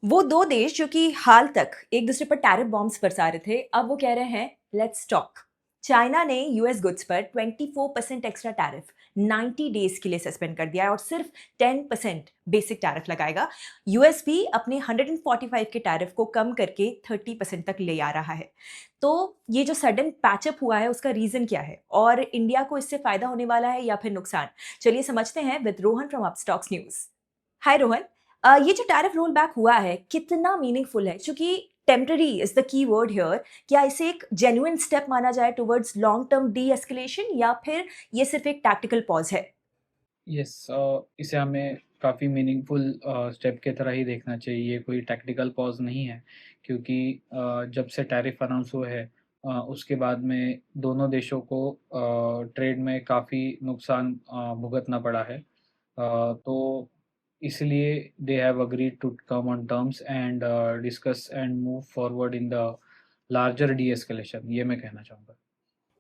वो 2 देश जो कि हाल तक एक दूसरे पर टैरिफ बॉम्ब्स बरसा रहे थे, अब वो कह रहे हैं लेट्स टॉक। चाइना ने यूएस गुड्स पर 24% एक्स्ट्रा टैरिफ 90 डेज के लिए सस्पेंड कर दिया है और सिर्फ 10% बेसिक टैरिफ लगाएगा। यूएस भी अपने 145 के टैरिफ को कम करके 30% तक ले आ रहा है। तो ये जो सडन पैचअप हुआ है उसका रीजन क्या है और इंडिया को इससे फायदा होने वाला है या फिर नुकसान? चलिए समझते हैं with Rohan from Upstox news. Hi Rohan. ये जो टैरिफ रोल बैक हुआ है कितना मीनिंगफुल है? क्योंकि temporary is the key word here. क्या इसे एक जेन्युइन स्टेप माना जाए towards long term D escalation या फिर ये सिर्फ एक टैक्टिकल पॉज है? यस, इसे हमें काफ़ी मीनिंगफुल स्टेप की तरह ही देखना चाहिए। ये कोई टैक्टिकल पॉज़ नहीं है, क्योंकि जब से टैरिफ अनाउंस हुए हैं, उसके बाद में दोनों देशों को ट्रेड में काफ़ी नुकसान भुगतना पड़ा है। तो इसलिए they have agreed to come on terms and discuss and move forward in the larger de-escalation, ये मैं कहना चाहूँगा।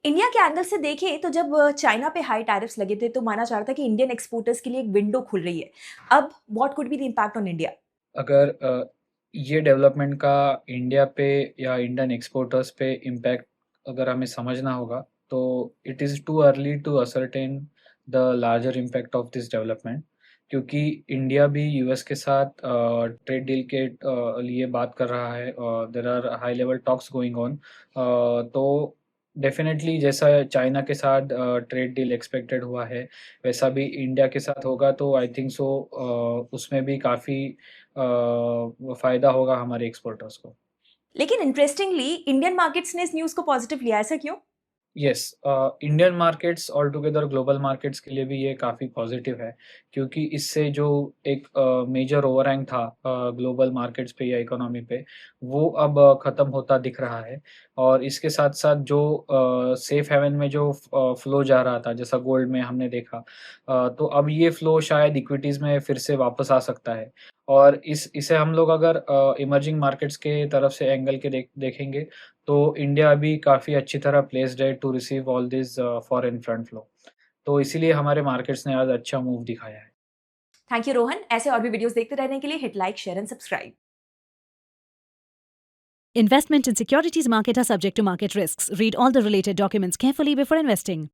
इंडिया के एंगल से देखें तो जब चाइना पे हाई टैरिफ्स लगे थे तो माना जा रहा था कि इंडियन एक्सपोर्टर्स के लिए एक विंडो खुल रही है। अब what could be the impact on India? अगर ये डेवलपमेंट का इंडिया पे या इंडियन एक्सपोर्टर्स पे इम्पैक्ट अगर हमें समझना होगा, तो it is too early to ascertain the larger impact of this development, क्योंकि इंडिया भी यूएस के साथ ट्रेड डील के लिए बात कर रहा है और there are high level talks going on. तो डेफिनेटली जैसा चाइना के साथ ट्रेड डील एक्सपेक्टेड हुआ है, वैसा भी इंडिया के साथ होगा, तो आई थिंक सो उसमें भी काफ़ी फ़ायदा होगा हमारे एक्सपोर्टर्स को। लेकिन इंटरेस्टिंगली इंडियन मार्केट्स ने इस न्यूज़ को पॉजिटिव लिया, ऐसा क्यों? Yes, Indian markets all together global markets के लिए भी ये काफ़ी पॉजिटिव है, क्योंकि इससे जो एक मेजर ओवरहैंग था ग्लोबल मार्केट्स पे या इकोनॉमी पे, वो अब ख़त्म होता दिख रहा है। और इसके साथ-साथ जो सेफ हेवन में जो फ्लो जा रहा था, जैसा गोल्ड में हमने देखा, तो अब ये फ्लो शायद इक्विटीज़ में फिर से वापस आ सकता है। और इसे हम लोग अगर इमर्जिंग मार्केट्स के तरफ से एंगल के देखेंगे, तो इंडिया अभी काफ़ी अच्छी तरह प्लेस्ड है to receive all this foreign fund flow. तो इसीलिए हमारे मार्केट्स ने आज अच्छा मूव दिखाया है। Thank you Rohan. ऐसे और भी वीडियोस देखते रहने के लिए hit like, share and subscribe. Investment in securities market are subject to market risks. Read all the related documents carefully before investing.